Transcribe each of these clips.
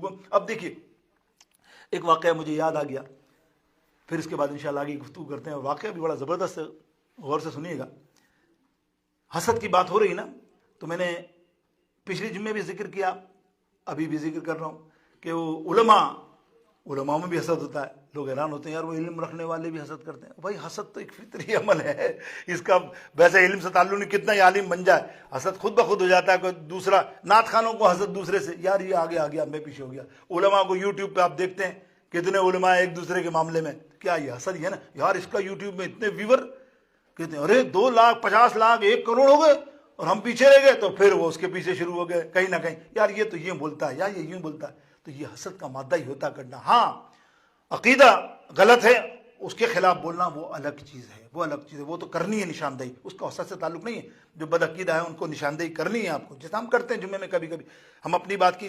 کو. اب دیکھیے ایک واقعہ مجھے یاد آ گیا, پھر اس کے بعد انشاءاللہ آگے گفتگو کرتے ہیں. واقعہ بھی بڑا زبردست ہے, غور سے سنیے گا. حسد کی بات ہو رہی نا, تو میں نے پچھلے جمعے بھی ذکر کیا, ابھی بھی ذکر کر رہا ہوں کہ وہ علماء میں بھی حسد ہوتا ہے. لوگ حیران ہوتے ہیں یار وہ علم رکھنے والے بھی حسد کرتے ہیں. بھائی حسد تو ایک فطری عمل ہے, اس کا ویسے علم سے تعلق نہیں, کتنا ہی عالم بن جائے حسد خود بخود ہو جاتا ہے. کوئی دوسرا نعت خانوں کو حسد دوسرے سے, یار یہ آگے آ گیا میں پیچھے ہو گیا. علماء کو یوٹیوب پہ آپ دیکھتے ہیں کتنے علماء ایک دوسرے کے معاملے میں, کیا یہ حسد ہی ہے نا, یار اس کا یوٹیوب میں اتنے ویور, کہتے ہیں ارے 2 لاکھ 50 لاکھ 1 کروڑ ہو گئے اور ہم پیچھے رہ گئے. تو پھر وہ اس کے پیچھے شروع ہو گئے کہیں نہ کہیں, یار یہ تو یہ بولتا ہے, یا یہ یوں بولتا ہے. تو یہ حسد کا مادہ ہی ہوتا کرنا. ہاں عقیدہ غلط ہے, اس کے خلاف بولنا وہ الگ چیز ہے, وہ الگ چیز ہے, وہ تو کرنی ہے نشاندہی, اس کا حسد سے تعلق نہیں ہے. جو بدعقیدہ ہے ان کو نشاندہی کرنی ہے آپ کو, جیسا ہم کرتے ہیں جمعے میں. کبھی کبھی ہم اپنی بات کی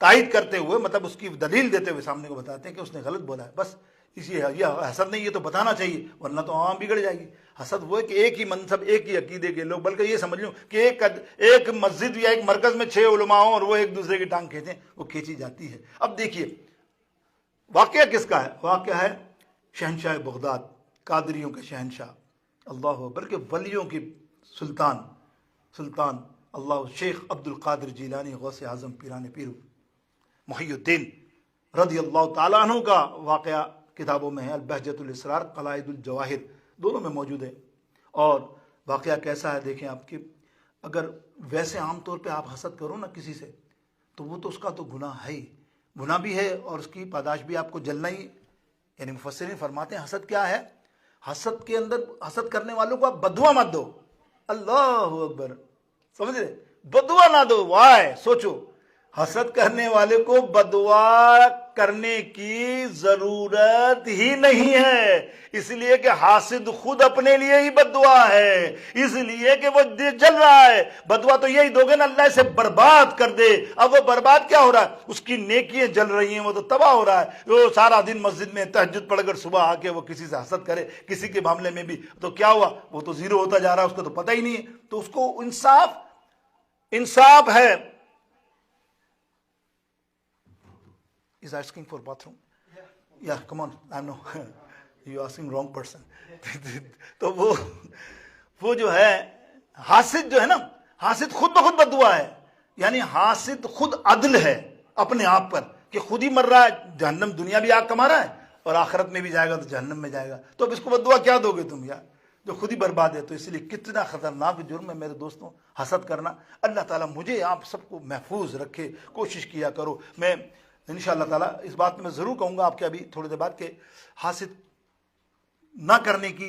تائید کرتے ہوئے, مطلب اس کی دلیل دیتے ہوئے سامنے کو بتاتے ہیں کہ اس نے غلط بولا ہے, بس اس لیے یہ حسد نہیں, یہ تو بتانا چاہیے ورنہ تو عوام بگڑ جائے گی. حسد وہ ہے کہ ایک ہی منصب ایک ہی عقیدے کے لوگ, بلکہ یہ سمجھ لوں کہ ایک مسجد یا ایک مرکز میں 6 علماء ہوں اور وہ ایک دوسرے کی ٹانگ کھینچیں, وہ کھینچی جاتی ہے. اب دیکھیے واقعہ کس کا ہے, واقعہ ہے شہنشاہ بغداد, قادریوں کے شہنشاہ, اللہ اکبر, کے ولیوں کی سلطان اللہ, شیخ عبد القادر جیلانی غوث اعظم پیران پیر محی الدین رضی اللہ تعالیٰ عنہ کا واقعہ کتابوں میں ہے. البہجۃ الاسرار, قلائد الجواہر, دونوں میں موجود ہے. اور واقعہ کیسا ہے دیکھیں آپ, کہ اگر ویسے عام طور پہ آپ حسد کرو نا کسی سے, تو وہ تو اس کا تو گناہ ہے ہی, گناہ بھی ہے اور اس کی پاداش بھی آپ کو جلنا ہی. یعنی مفسرین فرماتے ہیں حسد کیا ہے, حسد کے اندر حسد کرنے والوں کو آپ بدعا مت دو. اللہ اکبر, سمجھ رہے, بدعا نہ دو. وائے سوچو, حسد کرنے والے کو بدعا کرنے کی ضرورت ہی نہیں ہے, اس لیے کہ حاسد خود اپنے لیے ہی بدعا ہے, اس لیے کہ وہ جل رہا ہے. بدعا تو یہی دو گے نا, اللہ اسے برباد کر دے. اب وہ برباد کیا ہو رہا ہے, اس کی نیکیاں جل رہی ہیں, وہ تو تباہ ہو رہا ہے. وہ سارا دن مسجد میں تہجد پڑھ کر صبح آ کے وہ کسی سے حسد کرے کسی کے معاملے میں بھی, تو کیا ہوا, وہ تو زیرو ہوتا جا رہا ہے, اس کو تو پتہ ہی نہیں ہے. تو اس کو انصاف ہے. Is asking for bathroom? Yeah, come on. I know. You asking wrong person. تو وہ جو ہے حاسد جو ہے نا, حاسد خود بخود بددعا ہے. یعنی حاسد خود عدل ہے اپنے آپ پر, کہ خود ہی مر رہا ہے, جہنم دنیا بھی آگ کما رہا ہے اور آخرت میں بھی جائے گا تو جہنم میں جائے گا. تو اب اس کو بددعا کیا دو گے تم یار, جو خود ہی برباد ہے. تو اس لیے کتنا خطرناک جرم ہے میرے دوستوں حسد کرنا. اللہ تعالیٰ مجھے آپ سب کو محفوظ رکھے, کوشش کیا کرو. میں انشاءاللہ تعالیٰ اس بات میں ضرور کہوں گا آپ کے ابھی تھوڑی دیر بعد, کہ حاسد نہ کرنے کی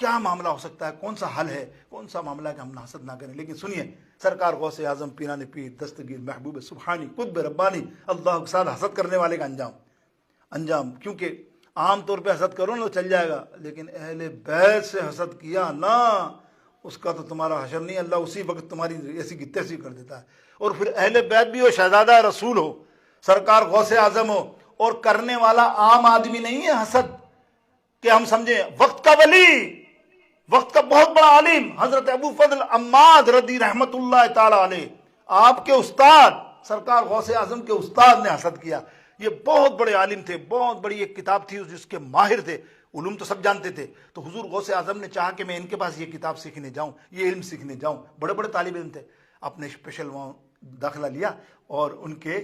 کیا معاملہ ہو سکتا ہے, کون سا حل ہے, کون سا معاملہ ہے کہ ہم حسد نہ کریں. لیکن سنیے, سرکار غوث اعظم پیران پیر دستگیر محبوب سبحانی قطب ربانی اللہ کے ساتھ حسد کرنے والے کا انجام, کیونکہ عام طور پہ حسد کرو نا تو چل جائے گا, لیکن اہل بیت سے حسد کیا نا, اس کا تو تمہارا حشر نہیں, اللہ اسی وقت تمہاری ایسی کی تیسی کر دیتا ہے. اور پھر اہل بیت بھی ہو, شہزادہ رسول ہو, سرکار غوث اعظم ہو, اور کرنے والا عام آدمی نہیں ہے حسد, کہ ہم سمجھیں وقت کا ولی, وقت کا بہت بڑا عالم حضرت ابو فضل عماد رضی رحمت اللہ تعالی علیہ, آپ کے استاد سرکار غوث اعظم کے استاد نے حسد کیا. یہ بہت بڑے عالم تھے, بہت بڑی ایک کتاب تھی جس کے ماہر تھے, علوم تو سب جانتے تھے. تو حضور غوث اعظم نے چاہا کہ میں ان کے پاس یہ کتاب سیکھنے جاؤں, یہ علم سیکھنے جاؤں. بڑے بڑے طالب علم تھے, اپنے اسپیشل وہاں داخلہ لیا اور ان کے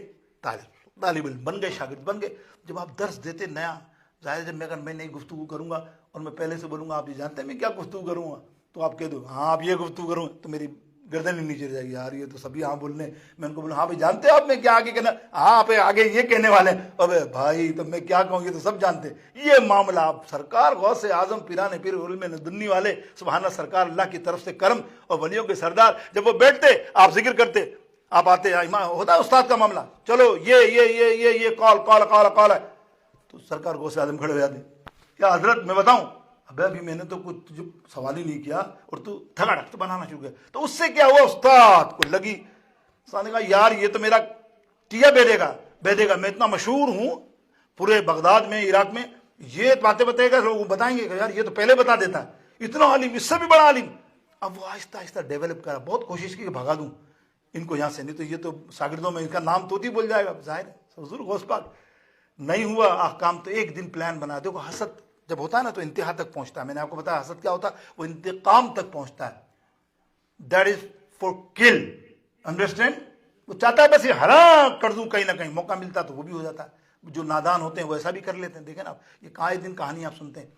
طالب علم بن گئے, شاگرد بن گئے. جب آپ درس دیتے نیا, ظاہر جب اگر میں نئی گفتگو کروں گا اور میں پہلے سے بولوں گا آپ یہ جانتے ہیں میں کیا گفتگو کروں گا, تو آپ کہہ دو ہاں آپ یہ گفتگو کروں, تو میری گردن ہی نیچے رہ جائے گی, یار یہ تو سبھی ہاں بولنے. میں ان کو بولوں ہاں بھائی جانتے ہیں آپ میں کیا آگے کہنا, ہاں آپ آگے یہ کہنے والے ہیں. ابے بھائی تو میں کیا کہوں, یہ تو سب جانتے ہیں. یہ معاملہ آپ سرکار غوث اعظم پیران پیر علم دنی والے سبحانہ, سرکار اللہ کی طرف سے کرم اور ولیوں کے سردار, جب وہ بیٹھتے آپ ذکر کرتے, آپ آتے ہوتا ہے استاد کا معاملہ, چلو یہ کال ہے, تو سرکار غوث اعظم کھڑے ہو جاتے, کیا حضرت میں بتاؤں, ابھی میں نے تو کچھ سوال ہی نہیں کیا اور تو دھڑاک تو بنانا شروع کیا. تو اس سے کیا ہوا, استاد کو لگی, استاد نے کہا یار یہ تو میرا ٹیا بیٹھے گا, میں اتنا مشہور ہوں پورے بغداد میں, عراق میں, یہ باتیں بتائے گا, لوگ بتائیں گے کہ یار یہ تو پہلے بتا دیتا ہے, اتنا عالم, اس سے بھی بڑا عالم. اب وہ آہستہ آہستہ ڈیولپ کرا, بہت کوشش کی کہ بھگا دوں ان کو یہاں سے, نہیں تو یہ تو شاگردوں میں ان کا نام توتی بول جائے گا, ظاہر ہے حضور غوث پاک نہیں ہوا احکام تو ایک دن پلان بنا دو. حسد جب ہوتا ہے نا تو انتہا تک پہنچتا ہے. میں نے آپ کو بتایا حسد کیا ہوتا ہے, وہ انتقام تک پہنچتا ہے. دیٹ از فور کل, انڈرسٹینڈ. وہ چاہتا ہے بس یہ ہلاک کر دوں, کہیں نہ کہیں موقع ملتا تو وہ بھی ہو جاتا ہے. جو نادان ہوتے ہیں وہ ایسا بھی کر لیتے ہیں. دیکھیں نا آپ, یہ آئے دن کہانی آپ سنتے ہیں.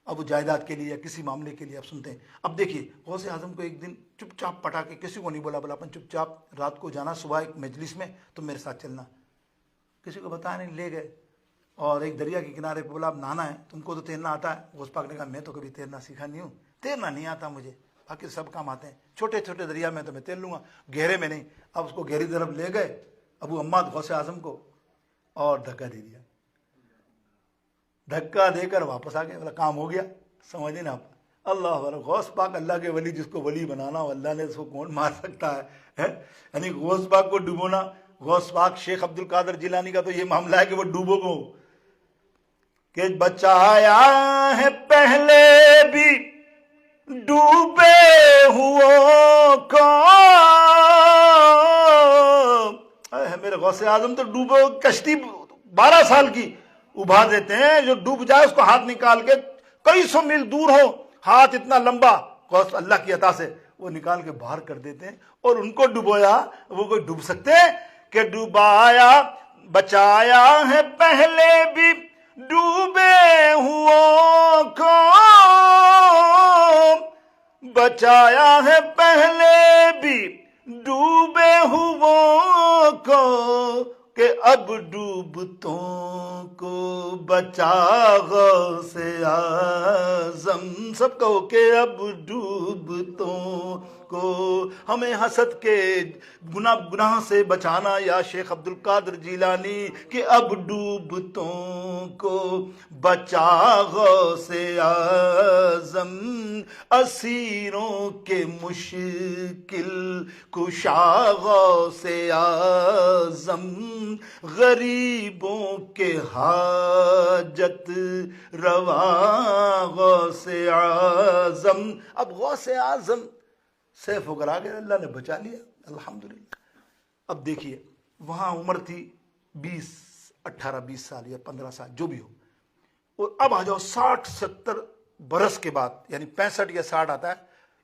اب وہ جائیداد کے لیے یا کسی معاملے کے لیے آپ سنتے ہیں. اب دیکھیے غوث اعظم کو ایک دن چپ چاپ پٹا کے, کسی کو نہیں بولا اپن چپ چاپ رات کو جانا, صبح ایک مجلس میں تو میرے ساتھ چلنا. کسی کو بتایا نہیں, لے گئے اور ایک دریا کے کنارے پہ بولا اب نہانا ہے, تم کو تو تیرنا آتا ہے. غوث پاک نے کہا میں تو کبھی تیرنا سیکھا نہیں ہوں, تیرنا نہیں آتا مجھے, باقی سب کام آتے ہیں. چھوٹے چھوٹے دریا میں تو میں تیر لوں گا, گہرے میں نہیں. اب اس کو گہری طرف لے گئے ابو عماد غوث اعظم کو, اور دھکا دے دیا. دھکا دے کر واپس آ گئے. بولا کام ہو گیا. سمجھیں نا آپ, اللہ اکبر. غوث پاک اللہ کے ولی, جس کو ولی بنانا ہو اللہ نے اس کو کون مار سکتا ہے. یعنی غوث پاک کو ڈبونا. غوث پاک شیخ عبد القادر جیلانی کا تو یہ معاملہ ہے کہ وہ ڈوبو کو, کہ بچایا ہے پہلے بھی ڈوبے ہو کو. میرے غوث اعظم تو ڈوبو کشتی 12 سال کی ابھار دیتے ہیں. جو ڈوب جائے اس کو ہاتھ نکال کے, کئی سو میل دور ہو, ہاتھ اتنا لمبا, غوث اللہ کی عطا سے وہ نکال کے باہر کر دیتے ہیں. اور ان کو ڈبویا, وہ کوئی ڈوب سکتے ہیں کہ ڈوبایا بچایا ہے پہلے بھی ڈوبے ہو کو, بچایا ہے پہلے بھی ڈوبے ہو کو, کہ اب ڈوبتوں کو بچا غوث اعظم. سب کہو کہ اب ڈوبتوں کو ہمیں حسد کے گناہ سے بچانا یا شیخ عبد القادر جیلانی, کہ اب ڈوبتوں کو بچا غوث اعظم. اسیروں کے مشکل کشا غوث اعظم, غریبوں کے حاجت روا غوث اعظم. اب غوث اعظم سیف ہو کر آ گئے, اللہ نے بچا لیا الحمدللہ. اب دیکھیے وہاں عمر تھی 18-20 سال یا 15 سال جو بھی ہو, اور اب آ جاؤ 60-70 برس کے بعد, یعنی 65 یا 60 آتا ہے.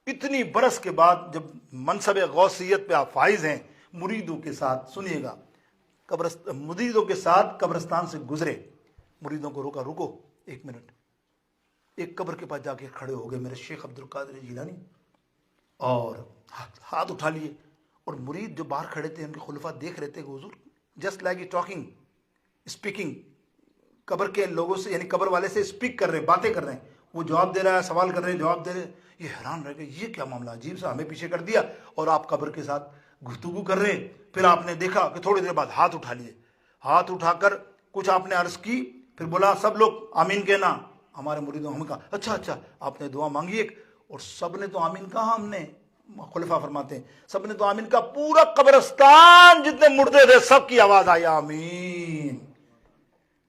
اتنی برس کے بعد جب منصب غوثیت پہ آپ فائز ہیں, مریدوں کے ساتھ, سنیے گا, مریدوں کے ساتھ قبرستان سے گزرے. مریدوں کو روکا, رکو 1 منٹ. ایک قبر کے پاس جا کے کھڑے ہو گئے میرے شیخ عبد القادر جیلانی, اور ہاتھ اٹھا لیے. اور مرید جو باہر کھڑے تھے ان کے خلفاء دیکھ رہے تھے کہ حضور جسٹ لائک ٹاکنگ, اسپیکنگ, قبر کے لوگوں سے یعنی قبر والے سے اسپیک کر رہے ہیں, باتیں کر رہے ہیں. وہ جواب دے رہا ہے, سوال کر رہے ہیں, جواب دے رہے ہیں. یہ حیران رہ گئے, یہ کیا معاملہ عجیب سا, ہمیں پیچھے کر دیا اور آپ قبر کے ساتھ گفتگو کر رہے ہیں. پھر آپ نے دیکھا کہ تھوڑی دیر بعد ہاتھ اٹھا لیے. ہاتھ اٹھا کر کچھ آپ نے عرض کی, پھر بولا سب لوگ آمین کہنا. ہمارے مریدوں ہم کہا اچھا اچھا, آپ نے دعا مانگی ایک, اور سب نے تو آمین کہا. ہم نے, خلفاء فرماتے ہیں, سب نے تو آمین کہا. پورا قبرستان جتنے مردے تھے سب کی آواز آئی آمین.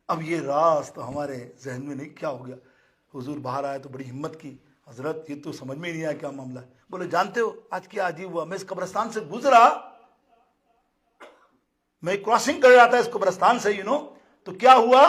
اب یہ راز تو ہمارے ذہن میں نہیں, کیا ہو گیا. حضور باہر آئے تو بڑی ہمت کی, حضرت یہ تو سمجھ میں نہیں آیا کیا معاملہ ہے. بولے جانتے ہو آج کیا عجیب ہوا, میں اس قبرستان سے گزرا, میں کراسنگ کر رہا تھا اس قبرستان سے, تو کیا ہوا,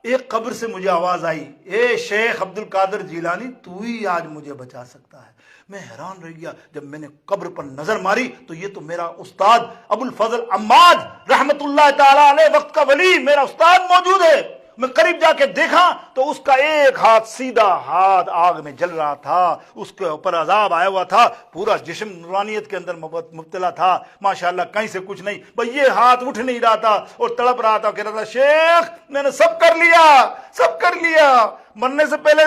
ایک قبر سے مجھے آواز آئی, اے شیخ عبد القادر جیلانی تو ہی آج مجھے بچا سکتا ہے. میں حیران رہ گیا, جب میں نے قبر پر نظر ماری تو یہ تو میرا استاد ابو الفضل عماد رحمت اللہ تعالی علیہ وقت کا ولی میرا استاد موجود ہے. میں قریب جا کے دیکھا تو اس کا ایک ہاتھ سیدھا ہاتھ آگ میں جل رہا تھا, اس کے اوپر عذاب آیا ہوا تھا, پورا جسم نورانیت کے اندر مبتلا تھا, ماشاءاللہ کہیں سے کچھ نہیں. بھئی یہ ہاتھ اٹھ نہیں رہا تھا اور تڑپ رہا تھا, کہہ رہا تھا شیخ میں نے سب کر لیا, سب کر لیا, مرنے سے پہلے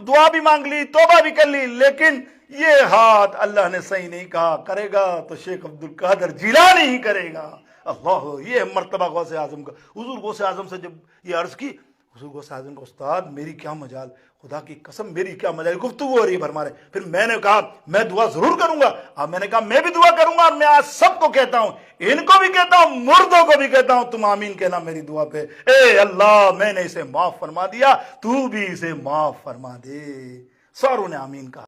دعا بھی مانگ لی, توبہ بھی کر لی, لیکن یہ ہاتھ اللہ نے صحیح نہیں کہا, کرے گا تو شیخ عبد القادر جیلانی ہی کرے گا. اللہ, یہ مرتبہ غوث اعظم کا. حضور غوث اعظم سے جب یہ عرض کی, حضور غوث اعظم کا استاد میری کیا مجال, خدا کی قسم میری کیا مجال, گفتگو ہو رہی ہے بھرمارے. پھر میں نے کہا میں دعا ضرور کروں گا. اب میں نے کہا میں بھی دعا کروں گا, اور میں آج سب کو کہتا ہوں, ان کو بھی کہتا ہوں, مردوں کو بھی کہتا ہوں, تم آمین کہنا میری دعا پہ. اے اللہ میں نے اسے معاف فرما دیا, تو بھی اسے معاف فرما دے. ساروں نے آمین کہا.